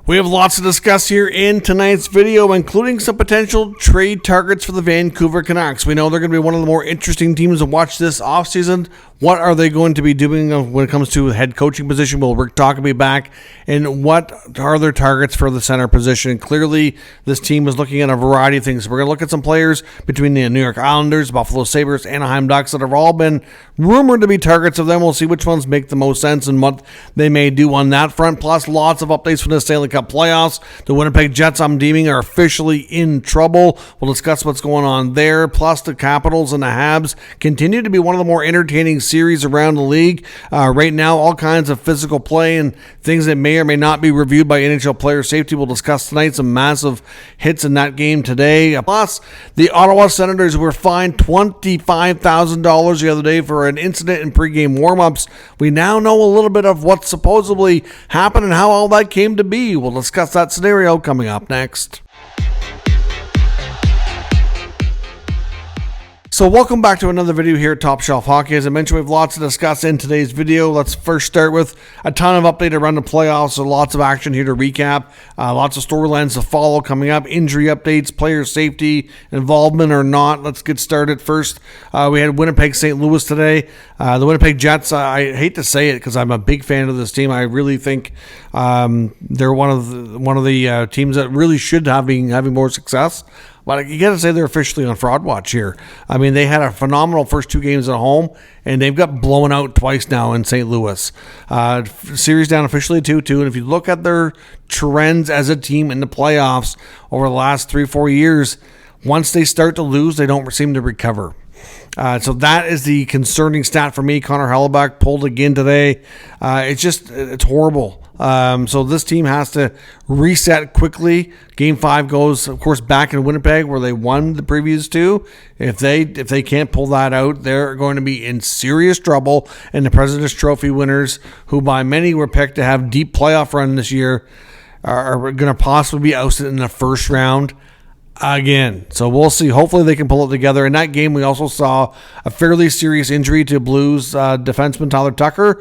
We have lots to discuss here in tonight's video, including some potential trade targets for the Vancouver Canucks. We know they're going to be one of the more interesting teams to watch this offseason. What are they going to be doing when it comes to the head coaching position? Will Rick Tocchet be back? And what are their targets for the center position? Clearly, this team is looking at a variety of things. We're going to look at some players between the New York Islanders, Buffalo Sabres, Anaheim Ducks that have all been rumored to be targets of them. We'll see which ones make the most sense and what they may do on that front. Plus, lots of updates from the Stanley Cup playoffs. The Winnipeg Jets, I'm deeming, are officially in trouble. We'll discuss what's going on there. Plus, the Capitals and the Habs continue to be one of the more entertaining series around the league. Right now, all kinds of physical play and things that may or may not be reviewed by NHL player safety. We'll discuss tonight some massive hits in that game today. Plus, the Ottawa Senators were fined $25,000 the other day for an incident in pregame warmups. We now know a little bit of what supposedly happened and how all that came to be. We'll discuss that scenario coming up next. So welcome back to another video here at Top Shelf Hockey. As I mentioned, we have lots to discuss in today's video. Let's first start with a ton of update around the playoffs. So lots of action here to recap. Lots of storylines to follow coming up. Injury updates, player safety, involvement or not. Let's get started. First, we had Winnipeg St. Louis today. The Winnipeg Jets, I hate to say it because I'm a big fan of this team. I really think they're one of the teams that really should have been having more success. But you got to say they're officially on fraud watch here. I mean, they had a phenomenal first two games at home, and they've got blown out twice now in St. Louis. Series down officially 2-2, and if you look at their trends as a team in the playoffs over the last 3-4 years, once they start to lose, they don't seem to recover. So that is the concerning stat for me. Connor Hellebuyck pulled again today. It's horrible. So this team has to reset quickly. Game 5 goes, of course, back in Winnipeg where they won the previous two. If they can't pull that out, they're going to be in serious trouble. And the President's Trophy winners, who by many were picked to have deep playoff run this year, are going to possibly be ousted in the first round again. So we'll see. Hopefully they can pull it together. In that game, we also saw a fairly serious injury to Blues defenseman Tyler Tucker.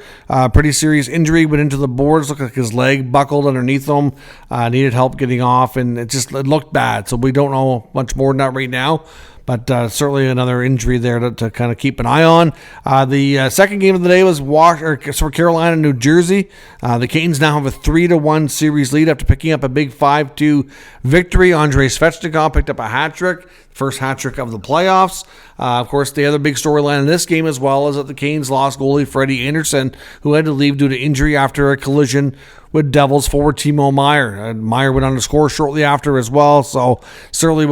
Pretty serious injury, went into the boards, looked like his leg buckled underneath him, needed help getting off, and it looked bad. So we don't know much more than that right now. But certainly another injury there to kind of keep an eye on. The second game of the day was for Carolina, New Jersey. The Canes now have a 3-1 series lead after picking up a big 5-2 victory. Andrei Svechnikov picked up a hat trick, first hat trick of the playoffs. Of course, the other big storyline in this game as well is that the Canes lost goalie Freddie Anderson, who had to leave due to injury after a collision with Devils forward Timo Meier. Meier went on to score shortly after as well, so certainly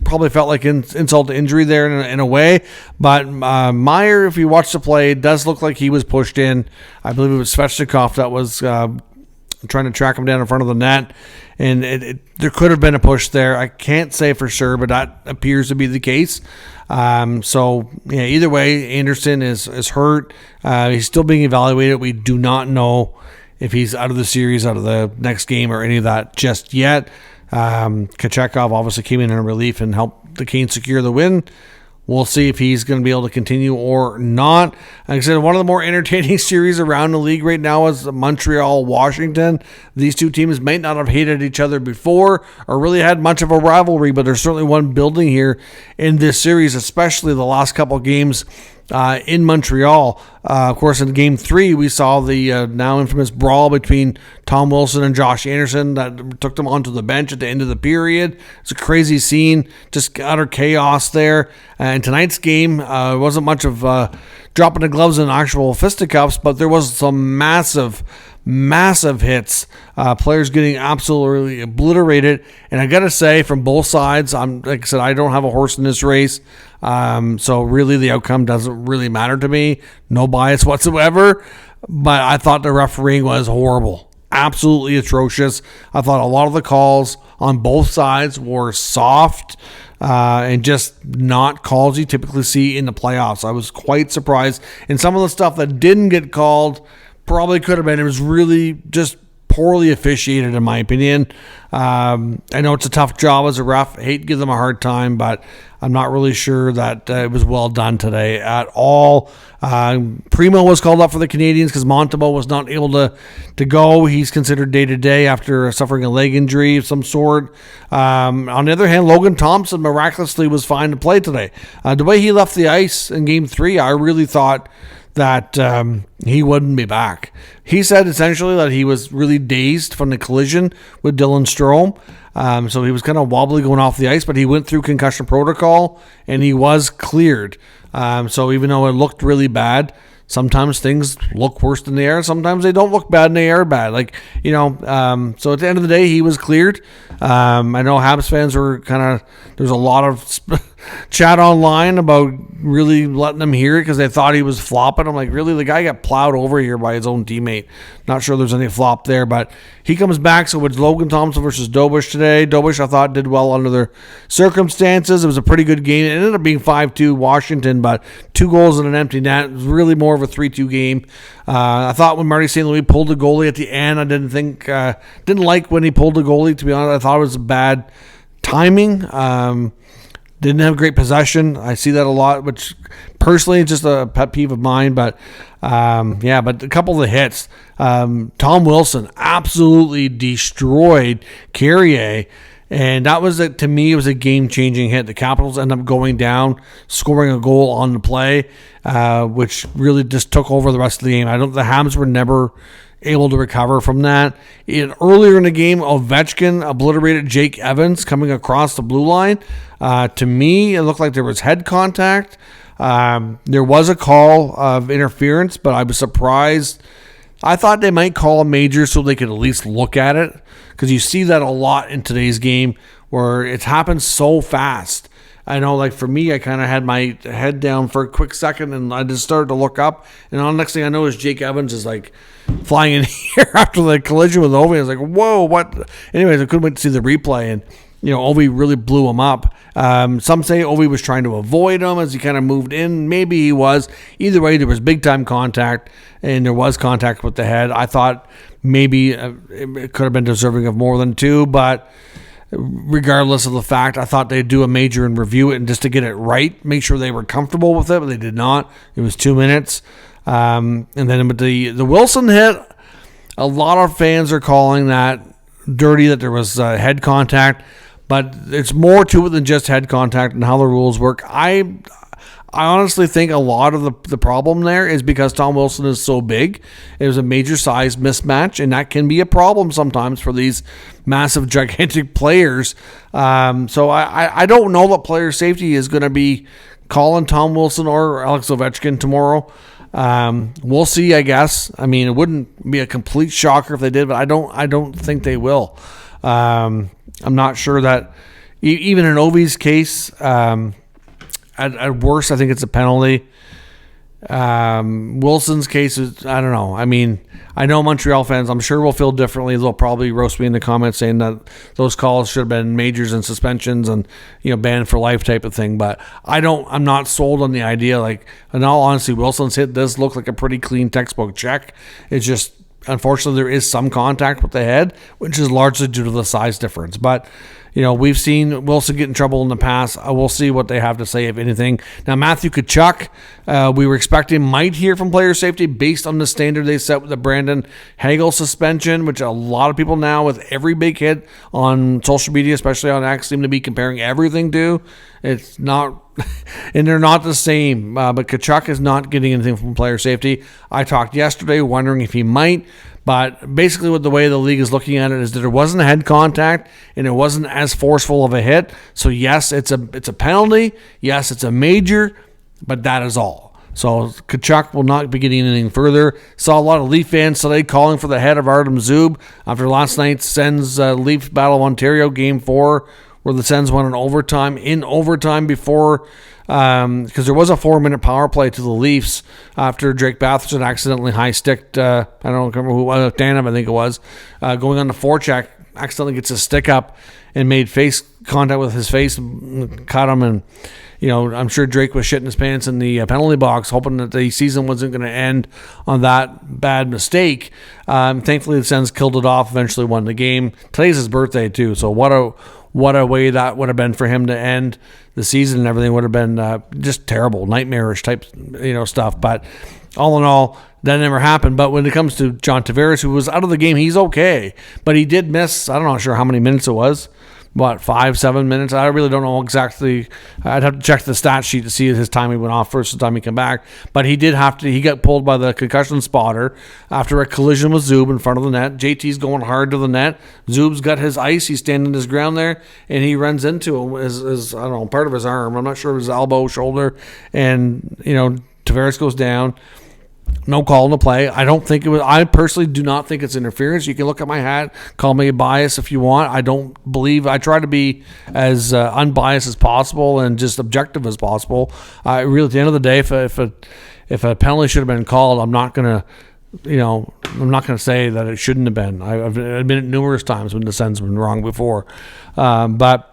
probably felt like insult to injury there in a way. But Meier, if you watch the play, does look like he was pushed in. I believe it was Svechnikov that was trying to track him down in front of the net. And there could have been a push there. I can't say for sure, but that appears to be the case. So, yeah, either way, Anderson is hurt. He's still being evaluated. We do not know if he's out of the series, out of the next game, or any of that just yet. Kochetkov obviously came in relief and helped the Canes secure the win. We'll see if he's going to be able to continue or not. Like I said, one of the more entertaining series around the league right now is Montreal-Washington. These two teams might not have hated each other before or really had much of a rivalry, but there's certainly one building here in this series, especially the last couple games in Montreal. Of course, in Game 3, we saw the now infamous brawl between Tom Wilson and Josh Anderson that took them onto the bench at the end of the period. It's a crazy scene, just utter chaos there. And tonight's game wasn't much of dropping the gloves and actual fisticuffs, but there was some massive hits. Players getting absolutely obliterated. And I got to say, from both sides, like I said, I don't have a horse in this race. So really the outcome doesn't really matter to me. No bias whatsoever. But I thought the refereeing was horrible. Absolutely atrocious. I thought a lot of the calls on both sides were soft and just not calls you typically see in the playoffs. I was quite surprised. And some of the stuff that didn't get called probably could have been. It was really just poorly officiated, in my opinion. I know it's a tough job as a ref. I hate to give them a hard time, but I'm not really sure that it was well done today at all. Primo was called up for the Canadians because Montembeault was not able to go. He's considered day-to-day after suffering a leg injury of some sort. On the other hand, Logan Thompson miraculously was fine to play today. The way he left the ice in Game 3, I really thought that he wouldn't be back. He said essentially that he was really dazed from the collision with Dylan Strome. So he was kind of wobbly going off the ice, but he went through concussion protocol and he was cleared. So even though it looked really bad, sometimes things look worse in the air. Sometimes they don't look bad in the air bad. So at the end of the day, he was cleared. I know Habs fans were there's a lot of chat online about really letting him hear it because they thought he was flopping. I'm like, really? The guy got plowed over here by his own teammate. Not sure there's any flop there, but he comes back. So it's Logan Thompson versus Dobush today. Dobush, I thought, did well under the circumstances. It was a pretty good game. It ended up being 5-2 Washington, but 2 goals and an empty net. It was really more of a 3-2 game. I thought when Marty St. Louis pulled the goalie at the end, I didn't like when he pulled the goalie, to be honest. I thought it was bad timing. Didn't have great possession. I see that a lot, which personally is just a pet peeve of mine. But but a couple of the hits. Tom Wilson absolutely destroyed Carrier, and that was to me, it was a game-changing hit. The Capitals end up going down, scoring a goal on the play, which really just took over the rest of the game. The Habs were never able to recover from that. Earlier in the game, Ovechkin obliterated Jake Evans coming across the blue line. To me, it looked like there was head contact. There was a call of interference, but I was surprised. I thought they might call a major so they could at least look at it, because you see that a lot in today's game where it happens so fast. I know, for me, I kind of had my head down for a quick second, and I just started to look up, and the next thing I know is Jake Evans is flying in here after the collision with Ovi. I was like, whoa, what? Anyways, I couldn't wait to see the replay, and Ovi really blew him up. Some say Ovi was trying to avoid him as he kind of moved in. Maybe he was. Either way, there was big-time contact, and there was contact with the head. I thought maybe it could have been deserving of more than 2, but regardless of the fact, I thought they'd do a major and review it, and just to get it right, make sure they were comfortable with it, but they did not. It was 2 minutes. And then with the Wilson hit, a lot of fans are calling that dirty, that there was head contact, but it's more to it than just head contact and how the rules work. I honestly think a lot of the problem there is because Tom Wilson is so big. It was a major size mismatch, and that can be a problem sometimes for these massive, gigantic players. So I don't know that player safety is going to be calling Tom Wilson or Alex Ovechkin tomorrow. We'll see, I guess. I mean, it wouldn't be a complete shocker if they did, but I don't think they will. I'm not sure that even in Ovi's case, at worst, I think it's a penalty. Wilson's case is, I don't know. I mean, I know Montreal fans, I'm sure will feel differently. They'll probably roast me in the comments saying that those calls should have been majors and suspensions and, banned for life type of thing. But I'm not sold on the idea. In all honesty, Wilson's hit does look like a pretty clean textbook check. It's just, unfortunately, there is some contact with the head, which is largely due to the size difference. But, we've seen Wilson get in trouble in the past. We'll see what they have to say, if anything. Now, Matthew Tkachuk, we were expecting might hear from player safety based on the standard they set with the Brandon Hagel suspension, which a lot of people now, with every big hit on social media, especially on X, seem to be comparing everything to. It's not, and they're not the same. But Tkachuk is not getting anything from player safety. I talked yesterday wondering if he might. But basically, what the way the league is looking at it is that there wasn't head contact and it wasn't as forceful of a hit. So yes, it's a penalty. Yes, it's a major, but that is all. So Tkachuk will not be getting anything further. Saw a lot of Leaf fans today calling for the head of Artem Zub after last night's Sens Leafs Battle of Ontario Game 4, where the Sens won in overtime before, because there was a 4-minute power play to the Leafs after Drake Batherson accidentally high-sticked, I don't remember who, Danev, I think it was, going on the forecheck, accidentally gets his stick up and made face contact with his face, cut him, and I'm sure Drake was shitting his pants in the penalty box, hoping that the season wasn't going to end on that bad mistake. Thankfully, the Sens killed it off, eventually won the game. Today's his birthday, too, so what a way that would have been for him to end the season, and everything would have been just terrible, nightmarish type stuff. But all in all, that never happened. But when it comes to John Tavares, who was out of the game, he's okay. But he did miss, I'm not sure how many minutes it was. 5-7 minutes? I really don't know exactly. I'd have to check the stat sheet to see his time he went off versus the time he came back. But he got pulled by the concussion spotter after a collision with Zub in front of the net. JT's going hard to the net. Zub's got his ice. He's standing his ground there, and he runs into him, his I don't know, part of his arm. I'm not sure if his elbow, shoulder, and Tavares goes down. No call, no play. I personally do not think it's interference. You can look at my hat, call me biased if you want. I try to be as unbiased as possible and just objective as possible. Really, at the end of the day, if a penalty should have been called, I'm not gonna say that it shouldn't have been. I've admitted numerous times when the Sens have been wrong before, but.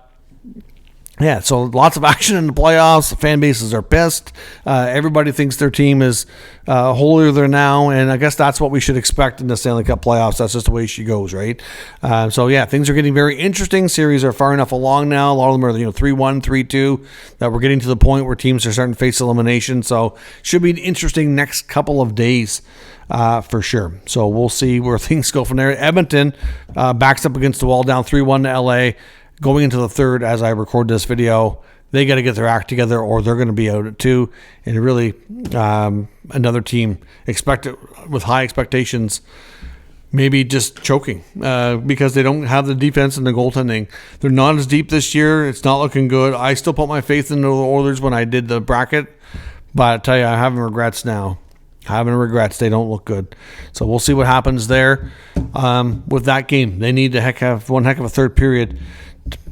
Yeah, so lots of action in the playoffs. The fan bases are pissed. Everybody thinks their team is holier than now, and I guess that's what we should expect in the Stanley Cup playoffs. That's just the way she goes, right? So yeah, things are getting very interesting. Series are far enough along now. A lot of them are 3-1, 3-2. That we're getting to the point where teams are starting to face elimination. So should be an interesting next couple of days. For sure. So we'll see where things go from there. Edmonton backs up against the wall, down 3-1 to LA. Going into the third, as I record this video, they got to get their act together or they're going to be out at 2. And really, another team expected with high expectations, maybe just choking because they don't have the defense and the goaltending. They're not as deep this year. It's not looking good. I still put my faith in the Oilers when I did the bracket, but I tell you, I have regrets now. They don't look good. So we'll see what happens there with that game. They need to have one heck of a third period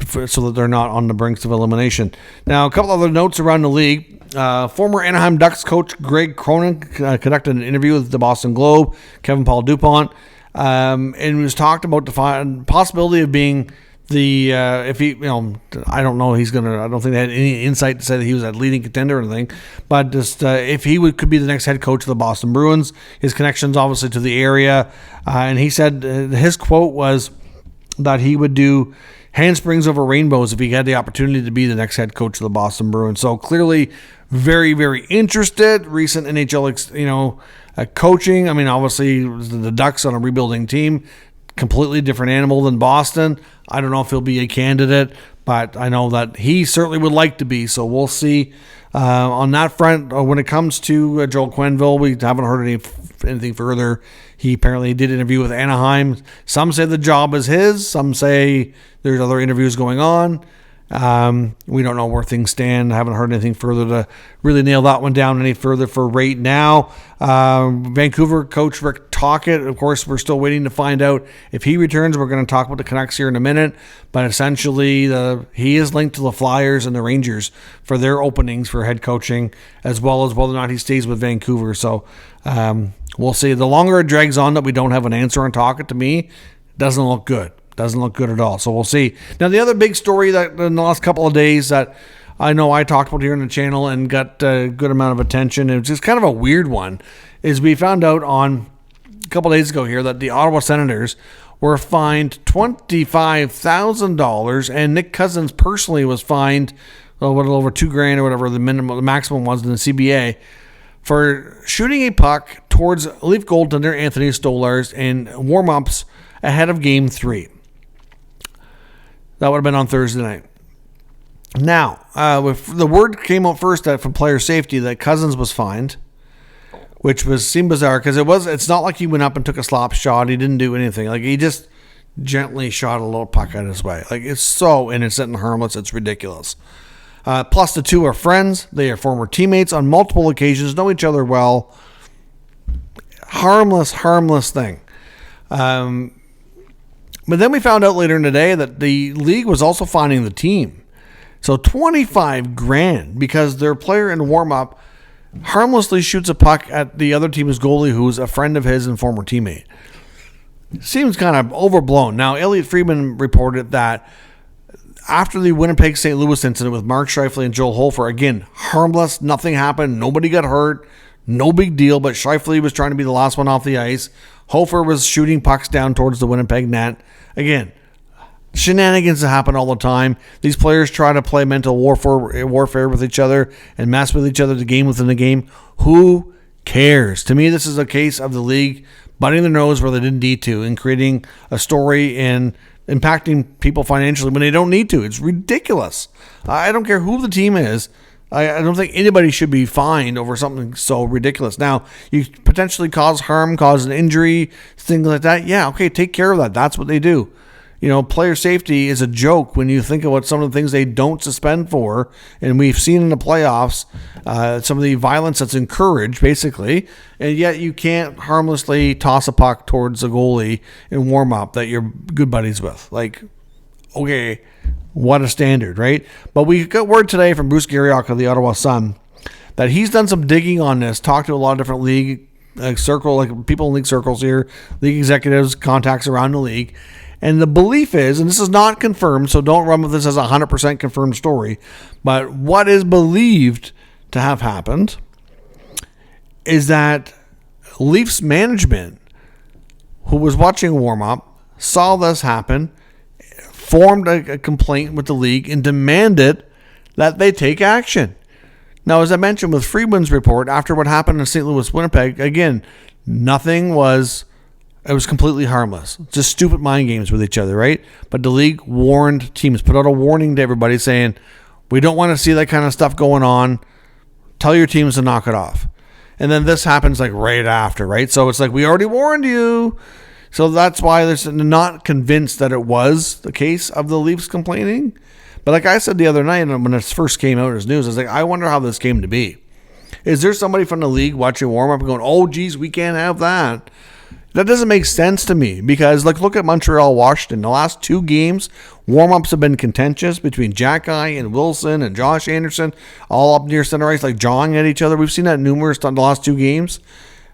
so that they're not on the brinks of elimination. Now, a couple other notes around the league. Former Anaheim Ducks coach Greg Cronin conducted an interview with the Boston Globe, Kevin Paul DuPont, and was talked about the possibility of being if he, I don't know, I don't think they had any insight to say that he was a leading contender or anything, but just if he could be the next head coach of the Boston Bruins, his connections obviously to the area, and he said his quote was that he would do handsprings over rainbows if he had the opportunity to be the next head coach of the Boston Bruins. So clearly very, very interested. Recent NHL, coaching. I mean, obviously the Ducks on a rebuilding team, completely different animal than Boston. I don't know if he'll be a candidate, but I know that he certainly would like to be. So we'll see on that front. When it comes to Joel Quenneville, we haven't heard anything further. He apparently did interview with Anaheim. Some say the job is his. Some say there's other interviews going on. We don't know where things stand. I haven't heard anything further to really nail that one down any further for right now. Vancouver coach Rick Tocchet, of course, we're still waiting to find out if he returns. We're going to talk about the Canucks here in a minute, but essentially he is linked to the Flyers and the Rangers for their openings for head coaching, as well as whether or not he stays with Vancouver. So we'll see. The longer it drags on that we don't have an answer on Tocchet, to me, doesn't look good. Doesn't look good at all. So we'll see. Now, the other big story that in the last couple of days that I know I talked about here on the channel and got a good amount of attention, it's just kind of a weird one, is we found out on a couple of days ago here that the Ottawa Senators were fined $25,000, and Nick Cousins personally was fined a little over $2,000 or whatever the maximum was in the CBA for shooting a puck towards Leaf goaltender Anthony Stolarz in warm-ups ahead of Game 3. That would have been on Thursday night. Now, the word came out first from player safety that Cousins was fined, which seemed bizarre because it's not like he went up and took a slap shot. He didn't do anything. Like, he just gently shot a little puck out his way. Like, it's so innocent and harmless, it's ridiculous. Plus, the two are friends. They are former teammates on multiple occasions, know each other well. Harmless thing. But then we found out later in the day that the league was also fining the team. So $25,000 because their player in warm-up harmlessly shoots a puck at the other team's goalie who's a friend of his and former teammate. Seems kind of overblown. Now, Elliot Friedman reported that after the Winnipeg St. Louis incident with Mark Scheifele and Joel Hofer, again, harmless, nothing happened, nobody got hurt, no big deal, but Scheifele was trying to be the last one off the ice. Hofer was shooting pucks down towards the Winnipeg net. Again, shenanigans that happen all the time. These players try to play mental warfare with each other and mess with each other the game within the game. Who cares? To me, this is a case of the league butting their nose where they didn't need to and creating a story and impacting people financially when they don't need to. It's ridiculous. I don't care who the team is. I don't think anybody should be fined over something so ridiculous. Now, you potentially cause harm, cause an injury, things like that. Yeah, okay, take care of that. That's what they do. Player safety is a joke when you think about some of the things they don't suspend for. And we've seen in the playoffs some of the violence that's encouraged, basically. And yet you can't harmlessly toss a puck towards a goalie in warm-up that you're good buddies with. Like, okay, what a standard, right? But we got word today from Bruce Garriock of the Ottawa Sun that he's done some digging on this, talked to a lot of different league people in league circles here, league executives, contacts around the league. And the belief is, and this is not confirmed, so don't run with this as a 100% confirmed story, but what is believed to have happened is that Leafs management, who was watching warm-up, saw this happen, formed a complaint with the league, and demanded that they take action. Now, as I mentioned with Friedman's report, after what happened in St. Louis, Winnipeg, again, it was completely harmless. Just stupid mind games with each other, right? But the league warned teams, put out a warning to everybody saying, we don't want to see that kind of stuff going on. Tell your teams to knock it off. And then this happens like right after, right? So it's like, we already warned you. So that's why they're not convinced that it was the case of the Leafs complaining. But like I said the other night when it first came out as news, I was like, I wonder how this came to be. Is there somebody from the league watching warm-up and going, oh, geez, we can't have that? That doesn't make sense to me because, look at Montreal, Washington. The last 2 games, warm-ups have been contentious between Jack Guy and Wilson and Josh Anderson, all up near center ice, jawing at each other. We've seen that numerous times the last 2 games.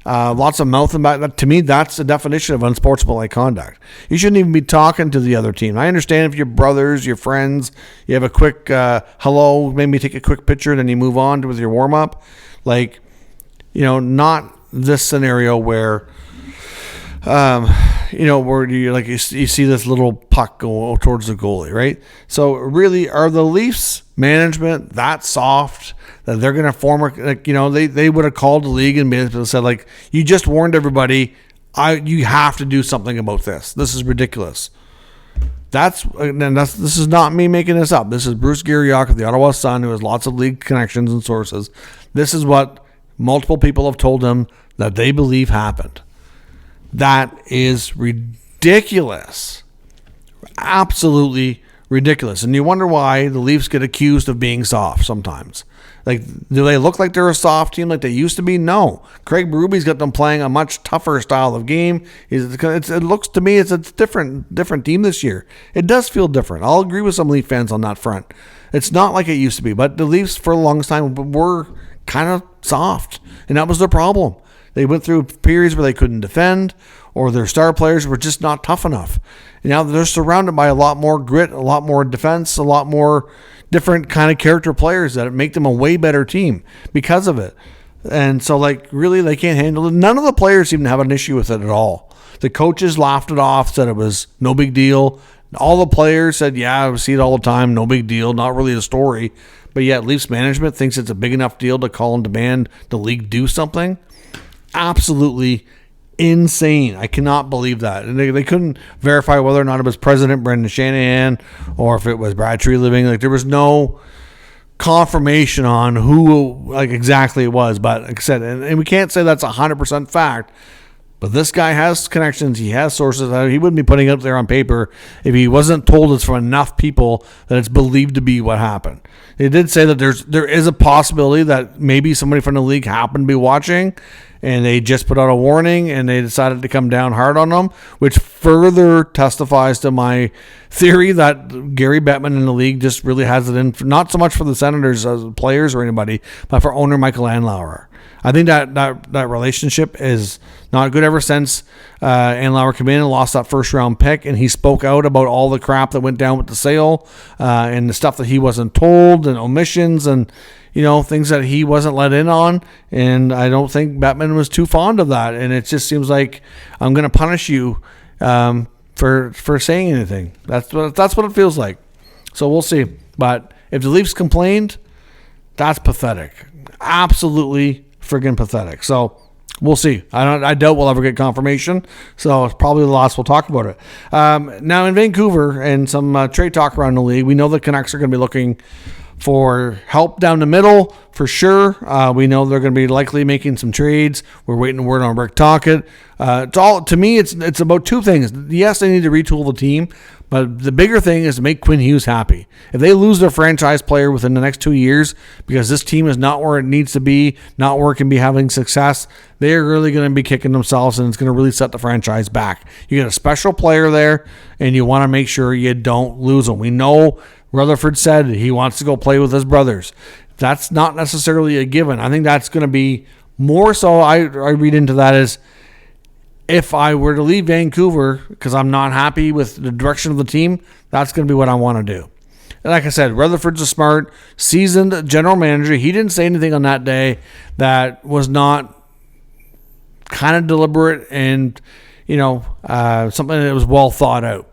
Lots of mouth and back. To me, that's the definition of unsportsmanlike conduct. You shouldn't even be talking to the other team. I understand if you're brothers, your friends, you have a quick hello, maybe take a quick picture, then you move on with your warm-up. Not this scenario where where you see this little puck go towards the goalie, right? So really, are the Leafs management that soft that they're going to form they would have called the league and basically said, you just warned everybody, you have to do something about this. This is ridiculous. This is not me making this up. This is Bruce Garriock of the Ottawa Sun, who has lots of league connections and sources. This is what multiple people have told him that they believe happened. That is ridiculous. Absolutely ridiculous. And you wonder why the Leafs get accused of being soft sometimes. Do they look like they're a soft team like they used to be? No. Craig Berube's got them playing a much tougher style of game. It looks to me it's a different team this year. It does feel different. I'll agree with some Leaf fans on that front. It's not like it used to be. But the Leafs for the longest time were kind of soft. And that was their problem. They went through periods where they couldn't defend or their star players were just not tough enough. And now they're surrounded by a lot more grit, a lot more defense, a lot more different kind of character players that make them a way better team because of it. And so, really, they can't handle it. None of the players seem to have an issue with it at all. The coaches laughed it off, said it was no big deal. All the players said, yeah, we see it all the time, no big deal, not really a story. But yet Leafs management thinks it's a big enough deal to call and demand the league do something. Absolutely insane. I cannot believe that. And they couldn't verify whether or not it was President Brendan Shanahan or if it was Brad Treliving. There was no confirmation on who exactly it was. But like I said, and we can't say that's 100% fact. But this guy has connections. He has sources. He wouldn't be putting it up there on paper if he wasn't told it's from enough people that it's believed to be what happened. They did say that there is a possibility that maybe somebody from the league happened to be watching and they just put out a warning and they decided to come down hard on them, which further testifies to my theory that Gary Bettman in the league just really has it in, not so much for the Senators as players or anybody, but for owner Michael Andlauer. I think that relationship is not good ever since Lauer came in and lost that first round pick, and he spoke out about all the crap that went down with the sale and the stuff that he wasn't told and omissions and things that he wasn't let in on. And I don't think Bettman was too fond of that. And it just seems like I'm going to punish you for saying anything. That's what it feels like. So we'll see. But if the Leafs complained, that's pathetic. Absolutely friggin' pathetic. So we'll see. I doubt we'll ever get confirmation. So it's probably the last we'll talk about it. Now in Vancouver and some trade talk around the league, we know the Canucks are going to be looking for help down the middle for sure. We know they're going to be likely making some trades. We're waiting word on Rick Tocchet. To me, it's about two things. Yes, they need to retool the team, but the bigger thing is to make Quinn Hughes happy. If they lose their franchise player within the next 2 years because this team is not where it needs to be, not where it can be having success, they're really going to be kicking themselves, and it's going to really set the franchise back. You get a special player there, and you want to make sure you don't lose them. We know Rutherford said he wants to go play with his brothers. That's not necessarily a given. I think that's going to be more so. I read into that as if I were to leave Vancouver because I'm not happy with the direction of the team, that's going to be what I want to do. And like I said, Rutherford's a smart, seasoned general manager. He didn't say anything on that day that was not kind of deliberate and, something that was well thought out.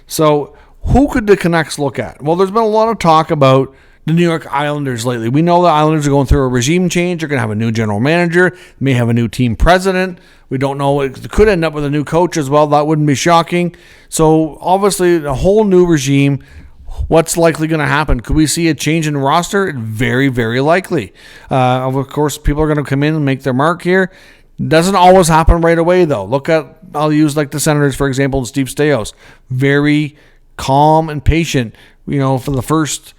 So who could the Canucks look at? Well, there's been a lot of talk about the New York Islanders lately. We know the Islanders are going through a regime change. They're going to have a new general manager, may have a new team president. We don't know. It could end up with a new coach as well. That wouldn't be shocking. So obviously a whole new regime. What's likely going to happen? Could we see a change in roster? Very, very likely. Of course, people are going to come in and make their mark here. Doesn't always happen right away, though. I'll use like the Senators, for example, and Steve Stais. Very calm and patient, for the first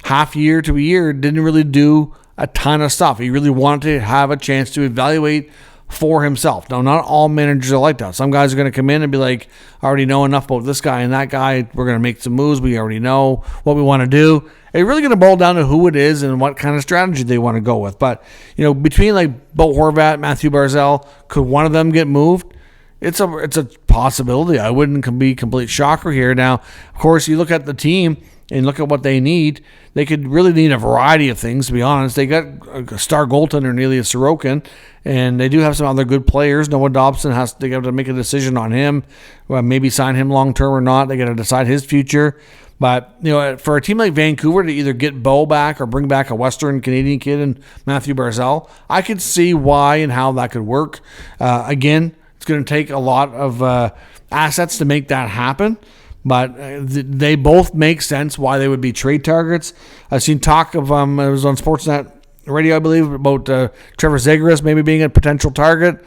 half year to a year, didn't really do a ton of stuff. He really wanted to have a chance to evaluate for himself. Now, not all managers are like that. Some guys are going to come in and be like, I already know enough about this guy and that guy. We're going to make some moves. We already know what we want to do. It's really going to boil down to who it is and what kind of strategy they want to go with. But, between like Bo Horvat, Matthew Barzal, could one of them get moved? It's a possibility. I wouldn't be a complete shocker here. Now, of course, you look at the team and look at what they need. They could really need a variety of things, to be honest. They got a star goaltender, Elias Sorokin, and they do have some other good players. Noah Dobson they got to make a decision on him, maybe sign him long term or not. They got to decide his future. But for a team like Vancouver to either get Bo back or bring back a Western Canadian kid and Matthew Barzal, I could see why and how that could work. Again, it's going to take a lot of assets to make that happen, but they both make sense why they would be trade targets. I've seen talk of, it was on Sportsnet Radio, I believe, about Trevor Zegras maybe being a potential target.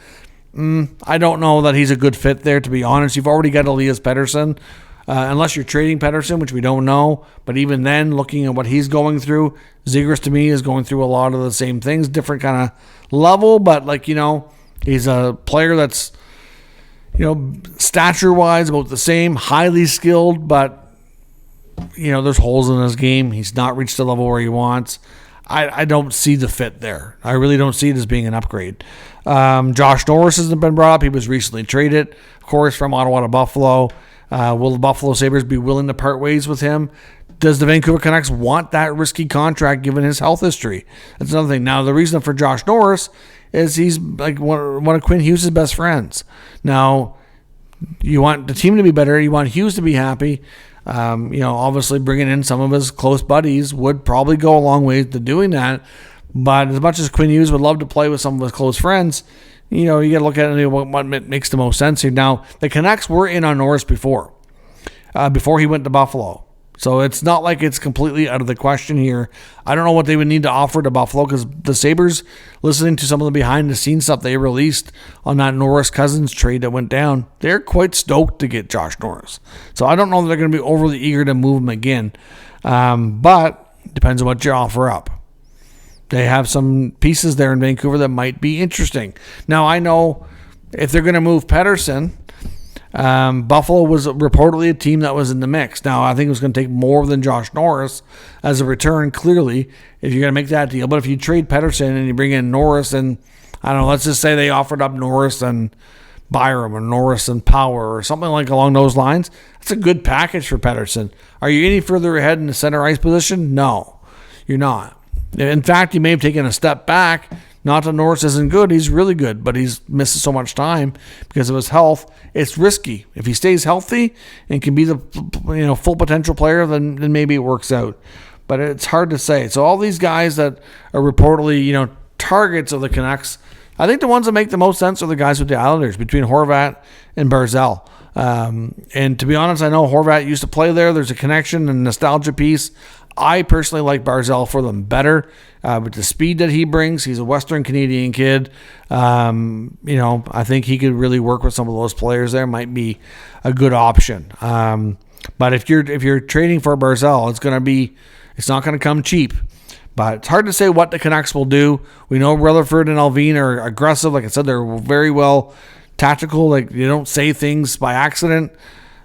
I don't know that he's a good fit there, to be honest. You've already got Elias Pettersson, unless you're trading Pettersson, which we don't know. But even then, looking at what he's going through, Zegras to me is going through a lot of the same things, different kind of level, but he's a player that's stature-wise about the same, highly skilled, but, there's holes in his game. He's not reached the level where he wants. I don't see the fit there. I really don't see it as being an upgrade. Josh Norris hasn't been brought up. He was recently traded, of course, from Ottawa to Buffalo. Will the Buffalo Sabres be willing to part ways with him? Does the Vancouver Canucks want that risky contract given his health history? That's another thing. Now, the reason for Josh Norris is he's like one of Quinn Hughes' best friends. Now, you want the team to be better. You want Hughes to be happy. Obviously bringing in some of his close buddies would probably go a long way to doing that. But as much as Quinn Hughes would love to play with some of his close friends, you got to look at what makes the most sense here. Now, the Canucks were in on Norris before he went to Buffalo. So it's not like it's completely out of the question here. I don't know what they would need to offer to Buffalo because the Sabres, listening to some of the behind-the-scenes stuff they released on that Norris-Cousins trade that went down, they're quite stoked to get Josh Norris. So I don't know that they're going to be overly eager to move him again. But it depends on what you offer up. They have some pieces there in Vancouver that might be interesting. Now, I know if they're going to move Pettersson, Buffalo was reportedly a team that was in the mix. Now, I think it was going to take more than Josh Norris as a return, clearly, if you're going to make that deal. But if you trade Pettersson and you bring in Norris, and I don't know, let's just say they offered up Norris and Byram or Norris and Power or something like along those lines, that's a good package for Pettersson. Are you any further ahead in the center ice position? No, you're not. In fact, you may have taken a step back. Not that Norris isn't good. He's really good, but he's missing so much time because of his health. It's risky. If he stays healthy and can be the full potential player, then maybe it works out. But it's hard to say. So all these guys that are reportedly targets of the Canucks, I think the ones that make the most sense are the guys with the Islanders, between Horvat and Barzal. And to be honest, I know Horvat used to play there. There's a connection and nostalgia piece. I personally like Barzal for them better with the speed that he brings. He's a Western Canadian kid. I think he could really work with some of those players there. Might be a good option. But if you're trading for Barzal, it's not going to come cheap. But it's hard to say what the Canucks will do. We know Rutherford and Alvin are aggressive. Like I said, they're very well tactical. Like, they don't say things by accident.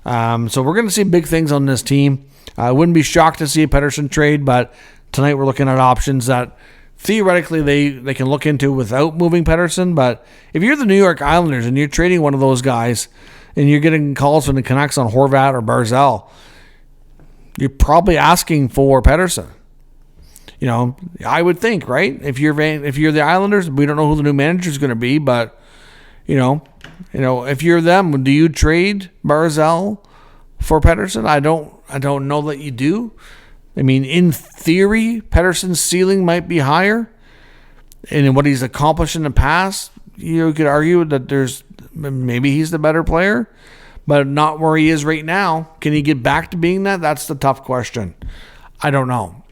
So we're going to see big things on this team. I wouldn't be shocked to see a Pettersson trade, but tonight we're looking at options that theoretically they can look into without moving Pettersson. But if you're the New York Islanders and you're trading one of those guys and you're getting calls from the Canucks on Horvat or Barzal, you're probably asking for Pettersson. I would think, right? If you're the Islanders, we don't know who the new manager is going to be, but if you're them, do you trade Barzal for Pettersson? I don't know that you do. I mean, in theory, Pettersson's ceiling might be higher, and in what he's accomplished in the past, you could argue that maybe he's the better player, but not where he is right now. Can he get back to being that? That's the tough question. I don't know.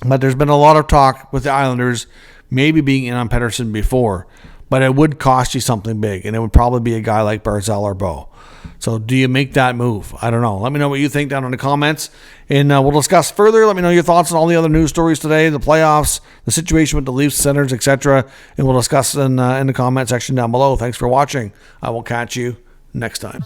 But there's been a lot of talk with the Islanders maybe being in on Pettersson before, but it would cost you something big, and it would probably be a guy like Barzal or Bo. So do you make that move? I don't know. Let me know what you think down in the comments, and we'll discuss further. Let me know your thoughts on all the other news stories today, the playoffs, the situation with the Leafs centers, etc., and we'll discuss in the comment section down below. Thanks for watching. I will catch you next time.